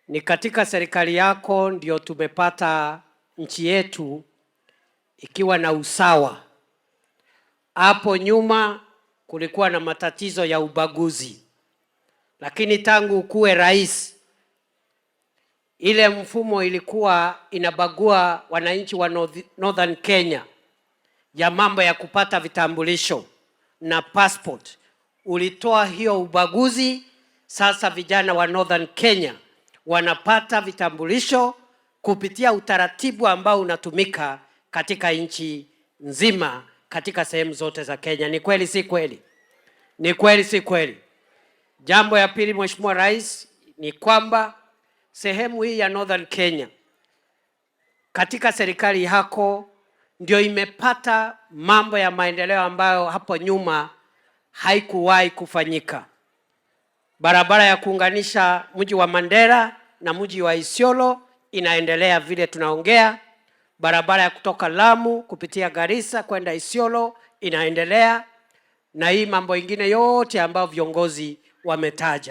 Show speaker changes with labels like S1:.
S1: Ni katika serikali yako ndio tumepata nchi yetu ikiwa na usawa. Hapo nyuma kulikuwa na matatizo ya ubaguzi, lakini tangu ukuwe rais, ile mfumo ilikuwa inabagua wananchi wa Northern Kenya ya mambo ya kupata vitambulisho na passport. Ulitoa hiyo ubaguzi. Sasa vijana wa Northern Kenya wanapata vitambulisho kupitia utaratibu ambao unatumika katika nchi nzima, katika sehemu zote za Kenya. Ni kweli si kweli? Ni kweli si kweli? Jambo ya pili, Mheshimiwa Rais, ni kwamba sehemu hii ya Northern Kenya katika serikali yako ndio imepata mambo ya maendeleo ambayo hapo nyuma haikuwahi kufanyika. Barabara ya kuunganisha mji wa Mandera na mji wa Isiolo inaendelea vile tunaongea. Barabara ya kutoka Lamu kupitia Garissa kwenda Isiolo inaendelea, na hii mambo ingine yote ambayo viongozi wametaja.